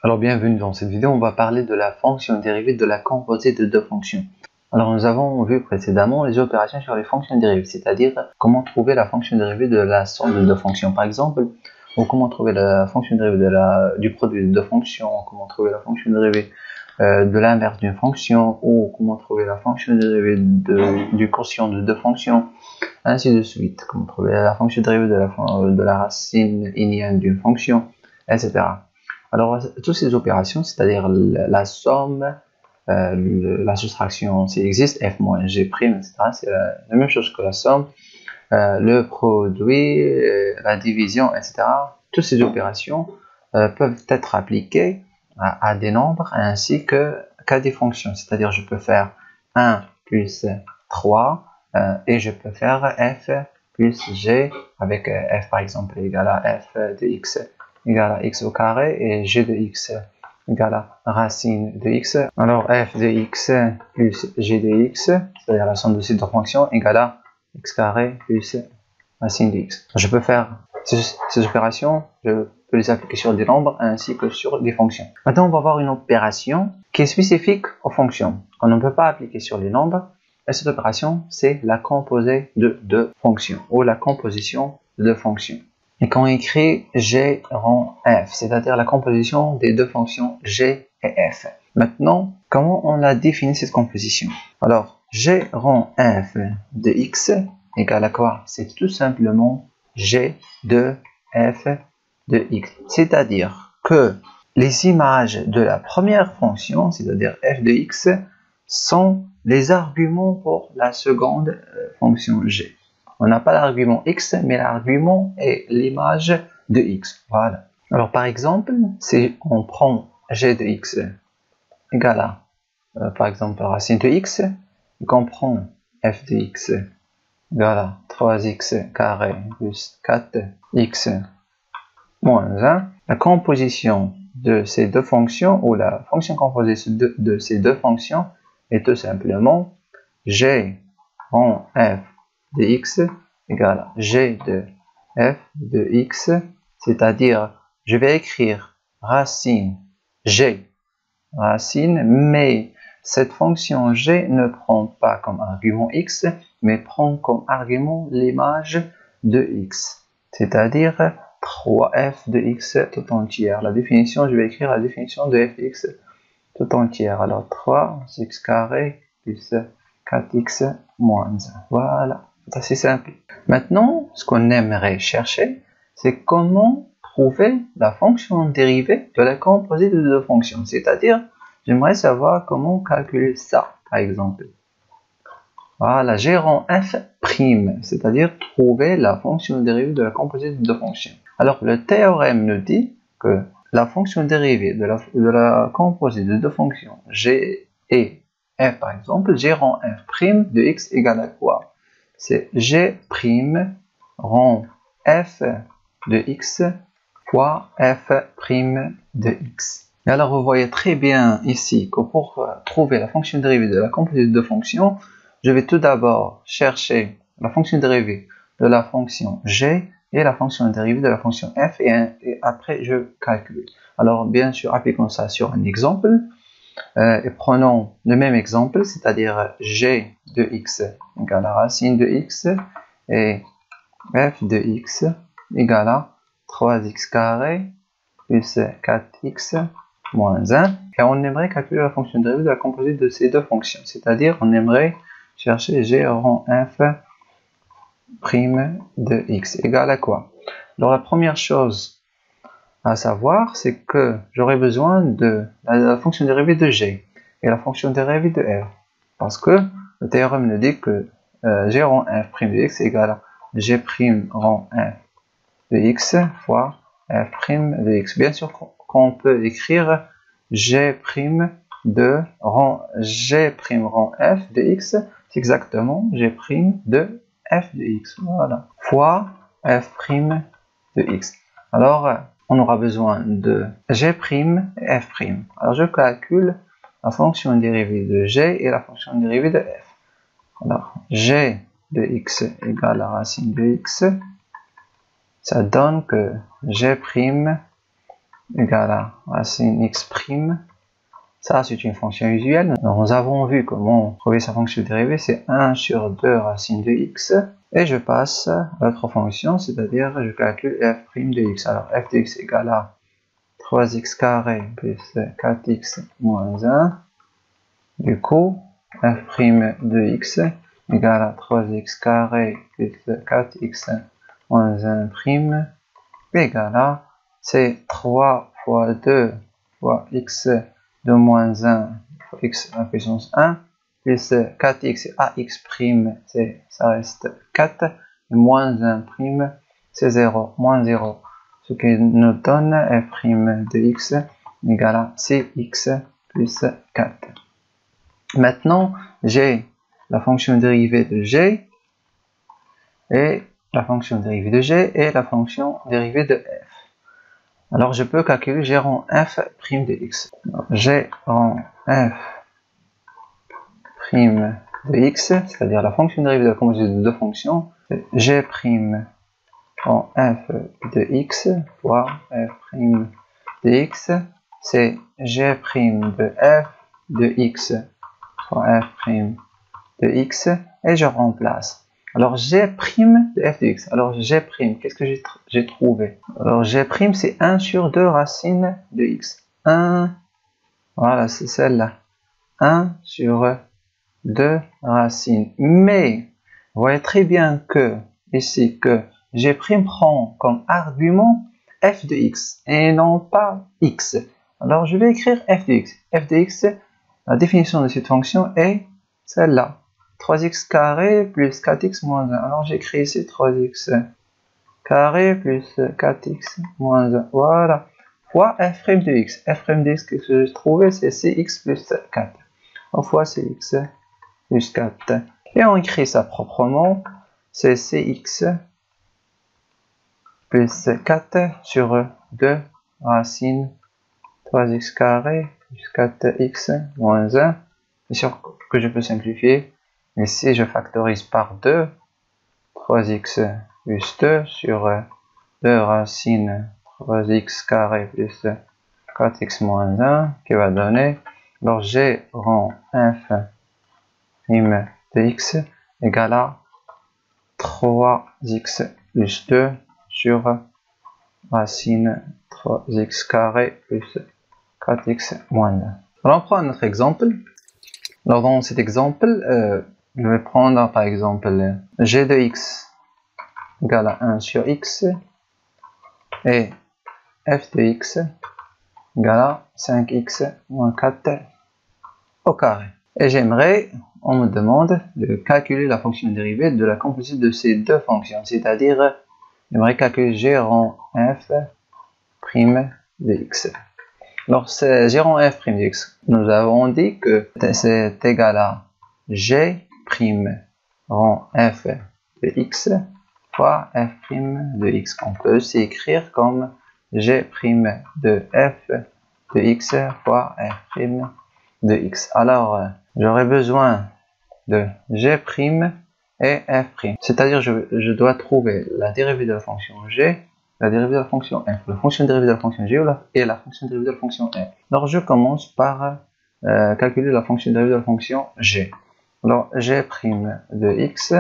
Alors bienvenue dans cette vidéo, on va parler de la fonction dérivée de la composée de deux fonctions. Alors nous avons vu précédemment les opérations sur les fonctions dérivées, c'est-à-dire comment trouver la fonction dérivée de la somme de deux fonctions par exemple, ou comment trouver la fonction dérivée du produit de deux fonctions, comment trouver la fonction dérivée de l'inverse d'une fonction, ou comment trouver la fonction dérivée du quotient de deux fonctions, ainsi de suite, comment trouver la fonction dérivée de la racine inienne d'une fonction, etc. Alors, toutes ces opérations, c'est-à-dire la somme, la soustraction, s'il existe, f moins g', etc., c'est la même chose que la somme, le produit, la division, etc. Toutes ces opérations peuvent être appliquées à des nombres ainsi qu'à des fonctions. C'est-à-dire, je peux faire 1 plus 3 et je peux faire f plus g avec f par exemple égale à f de x égale à x au carré et g de x égale à racine de x. Alors f de x plus g de x, c'est-à-dire la somme de ces deux fonctions, égale à x carré plus racine de x. Je peux faire ces opérations, je peux les appliquer sur des nombres ainsi que sur des fonctions. Maintenant, on va voir une opération qui est spécifique aux fonctions, qu'on ne peut pas appliquer sur les nombres. Et cette opération, c'est la composée de deux fonctions, ou la composition de deux fonctions. Et quand on écrit g rang f, c'est-à-dire la composition des deux fonctions g et f. Maintenant, comment on a défini cette composition? Alors, g rang f de x égale à quoi? C'est tout simplement g de f de x. C'est-à-dire que les images de la première fonction, c'est-à-dire f de x, sont les arguments pour la seconde fonction g. On n'a pas l'argument x, mais l'argument est l'image de x. Voilà. Alors par exemple, si on prend g de x égale à, par exemple, racine de x, et qu'on prend f de x égale à 3x carré plus 4x moins 1, la composition de ces deux fonctions, ou la fonction composée de ces deux fonctions, est tout simplement g rang f de x égale à g de f de x, c'est-à-dire je vais écrire racine g, racine, mais cette fonction g ne prend pas comme argument x, mais prend comme argument l'image de x, c'est-à-dire 3f de x tout entière. La définition, je vais écrire la définition de f de x tout entière. Alors 3x carré plus 4x moins 1. Voilà, c'est assez simple. Maintenant, ce qu'on aimerait chercher, c'est comment trouver la fonction dérivée de la composée de deux fonctions. C'est-à-dire, j'aimerais savoir comment calculer ça, par exemple. Voilà, g rang f prime, c'est-à-dire trouver la fonction dérivée de la composée de deux fonctions. Alors, le théorème nous dit que la fonction dérivée de la composée de deux fonctions g et f, par exemple, g rang f prime de x égale à quoi? C'est g prime rang f de x fois f prime de x. Et alors, vous voyez très bien ici que pour trouver la fonction dérivée de la composée de deux fonctions, je vais tout d'abord chercher la fonction dérivée de la fonction g et la fonction dérivée de la fonction f et après je calcule. Alors bien sûr, appliquons ça sur un exemple et prenons le même exemple, c'est-à-dire g de x égale à racine de x et f de x égale à 3x carré plus 4x moins 1. Et on aimerait calculer la fonction dérivée de la composée de ces deux fonctions, c'est-à-dire on aimerait chercher g rang f prime de x égale à quoi? Alors la première chose à savoir, c'est que j'aurai besoin de la fonction dérivée de g et la fonction dérivée de f, parce que le théorème nous dit que g rang f prime de x égale à g prime rang f de x fois f prime de x. Bien sûr qu'on peut écrire g prime rang f de x, c'est exactement g prime de f de x, voilà, fois f prime de x. Alors, on aura besoin de g prime et f prime. Alors, je calcule la fonction dérivée de g et la fonction dérivée de f. Alors, g de x égale à racine de x, ça donne que g prime égale à racine x prime. Ça, c'est une fonction usuelle. Alors, nous avons vu comment trouver sa fonction dérivée. C'est 1 sur 2 racine de x. Et je passe à l'autre fonction, c'est-à-dire je calcule f' de x. Alors, f de x égale à 3x carré plus 4x moins 1. Du coup, f' de x égale à 3x carré plus 4x moins 1 prime égale à, c'est 3 fois 2 fois x de moins 1 fois x à la puissance 1 plus 4x ax prime, ça reste 4, et moins 1 prime, c'est 0, moins 0. Ce qui nous donne f' de x égale à cx plus 4. Maintenant, j'ai la fonction dérivée de g et la fonction dérivée de g et la fonction dérivée de f. Alors, je peux calculer g rond f' de x. Alors, g rond f' de x, c'est-à-dire la fonction dérivée de la composite de deux fonctions, c'est g' rond f de x fois f' de x, c'est g' de f de x fois f' de x, et je remplace. Alors, g' de f de x. Alors, g', qu'est-ce que j'ai trouvé? Alors, g', c'est 1 sur 2 racines de x. 1, voilà, c'est celle-là. 1 sur 2 racines. Mais, vous voyez très bien que, ici, que g' prend comme argument f de x, et non pas x. Alors, je vais écrire f de x. f de x, la définition de cette fonction est celle-là. 3x carré plus 4x moins 1. Alors j'écris ici 3x carré plus 4x moins 1. Voilà. Fois f' de x. f' de x que j'ai trouvé, c'est cx plus 4. Fois cx plus 4. Et on écrit ça proprement. C'est cx plus 4 sur 2 racine 3x carré plus 4x moins 1. C'est sûr que je peux simplifier. Et si je factorise par 2, 3x plus 2 sur 2 racines 3x carré plus 4x moins 1, qui va donner, alors g rond f' de x égale à 3x plus 2 sur racine 3x carré plus 4x moins 1. Alors on prend un autre exemple. Alors dans cet exemple, je vais prendre par exemple g de x égale à 1 sur x et f de x égale à 5x moins 4 au carré. Et j'aimerais, on me demande de calculer la fonction dérivée de la composite de ces deux fonctions, c'est-à-dire j'aimerais calculer g rond f' de x. Alors c'est g rond f' de x. Nous avons dit que c'est égal à g' rond f de x fois f' de x, qu'on peut aussi écrire comme g' de f de x fois f' de x. Alors, j'aurai besoin de g' et f'. C'est-à-dire, je dois trouver la dérivée de la fonction g, la dérivée de la fonction f, la fonction dérivée de la fonction g et la fonction dérivée de la fonction f. Alors, je commence par calculer la fonction dérivée de la fonction g. Alors, g' de x,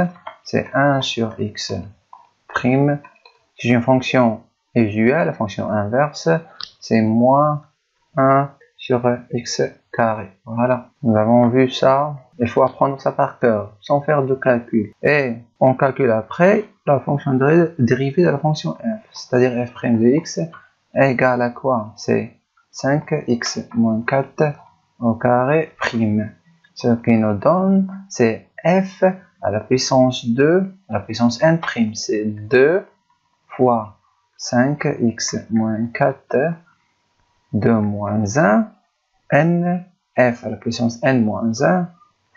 c'est 1 sur x prime. Si j'ai une fonction usuelle, la fonction inverse, c'est moins 1 sur x carré. Voilà, nous avons vu ça. Il faut apprendre ça par cœur, sans faire de calcul. Et on calcule après la fonction dérivée de la fonction f, c'est-à-dire f' de x égale à quoi? C'est 5x moins 4 au carré prime. Ce qui nous donne, c'est f à la puissance 2, à la puissance n prime. C'est 2 fois 5x moins 4 de moins 1 n f à la puissance n moins 1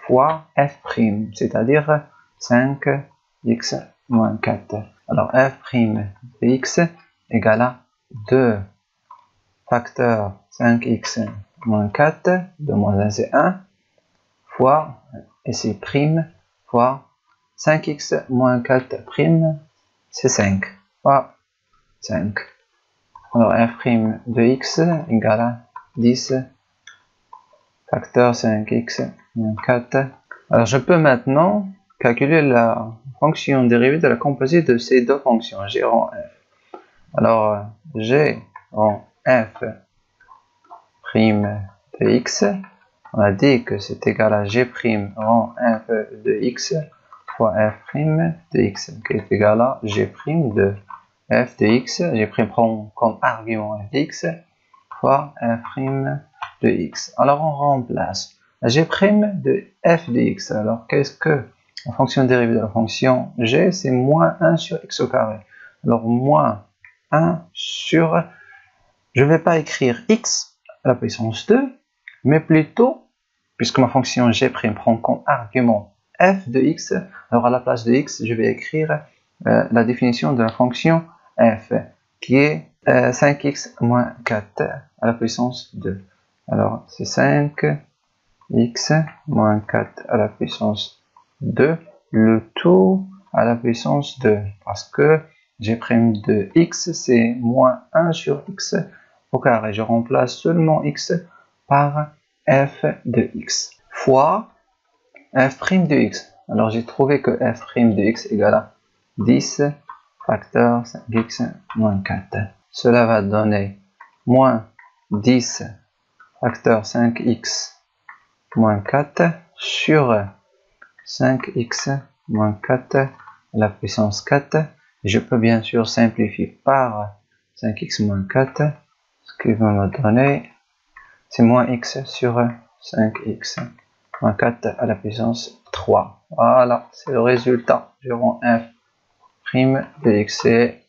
fois f', c'est-à-dire 5x moins 4. Alors f' de x égale à 2 facteur 5x moins 4, de moins 1 c'est 1, fois, ici prime, fois 5x moins 4 prime, c'est 5, fois 5. Alors f' de x égale à 10 facteur 5x moins 4. Alors je peux maintenant calculer la fonction dérivée de la composite de ces deux fonctions, g rang f. Alors g rang f' de x, on a dit que c'est égal à g' rang f de x fois f' de x, qui est égal à g' de f de x, g' prend comme argument f de x, fois f' de x. Alors on remplace g' de f de x. Alors qu'est-ce que la fonction dérivée de la fonction g? C'est moins 1 sur x au carré. Alors moins 1 sur... Je ne vais pas écrire x à la puissance 2, mais plutôt, puisque ma fonction g' prend comme argument f de x, alors à la place de x, je vais écrire la définition de la fonction f, qui est 5x moins 4 à la puissance 2. Alors c'est 5x moins 4 à la puissance 2, le tout à la puissance 2, parce que g' de x, c'est moins 1 sur x au carré. Je remplace seulement x par f de x fois f' de x. Alors j'ai trouvé que f' de x égale à 10 facteur 5x moins 4. Cela va donner moins 10 facteur 5x moins 4 sur 5x moins 4 à la puissance 4. Je peux bien sûr simplifier par 5x moins 4, ce qui va me donner, c'est moins x sur 5x moins 4 à la puissance 3. Voilà, c'est le résultat. Je rends f' de x, c'est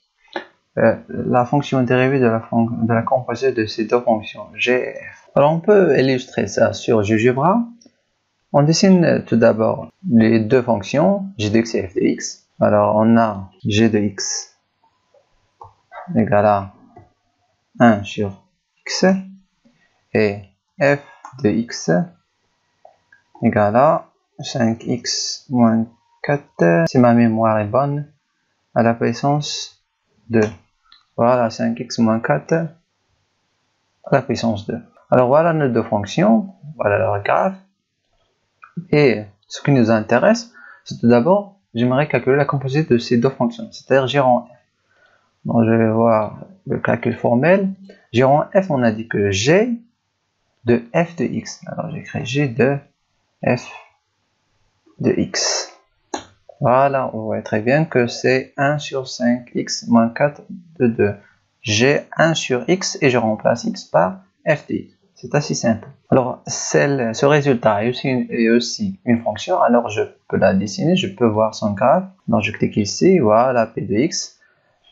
la fonction dérivée de la composite de ces deux fonctions, g et f. Alors on peut illustrer ça sur GeoGebra. On dessine tout d'abord les deux fonctions, g de x et f de x. Alors on a g de x égale à 1 sur x et f de x égale à 5x moins 4, si ma mémoire est bonne, à la puissance 2. Voilà, 5x moins 4 à la puissance 2. Alors voilà nos deux fonctions, voilà leur graphe. Et ce qui nous intéresse, c'est tout d'abord, j'aimerais calculer la composite de ces deux fonctions, c'est-à-dire g rang f. Donc je vais voir le calcul formel. G rang f, on a dit que g de f de x. Alors j'écris g de f de x. Voilà, on voit très bien que c'est 1 sur 5x moins 4 de 2. J'ai 1 sur x et je remplace x par f de x. C'est assez simple. Alors, ce résultat est aussi une fonction, alors je peux la dessiner, je peux voir son graphe. Donc je clique ici, voilà, p de x.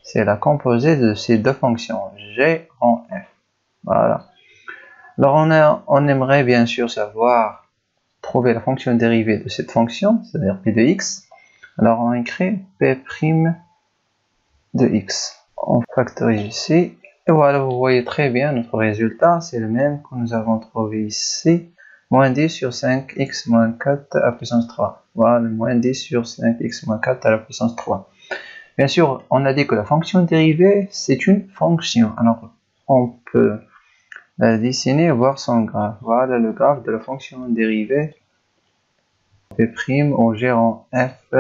C'est la composée de ces deux fonctions, g en f. Voilà. Alors on aimerait bien sûr savoir trouver la fonction dérivée de cette fonction, c'est-à-dire p de x. Alors on écrit p' de x. On factorise ici. Et voilà, vous voyez très bien notre résultat. C'est le même que nous avons trouvé ici. Moins 10 sur 5x moins 4 à la puissance 3. Voilà, moins 10 sur 5x moins 4 à la puissance 3. Bien sûr, on a dit que la fonction dérivée, c'est une fonction. Alors, on peut la dessiner et voir son graphe. Voilà le graphe de la fonction dérivée p' au gérant f'.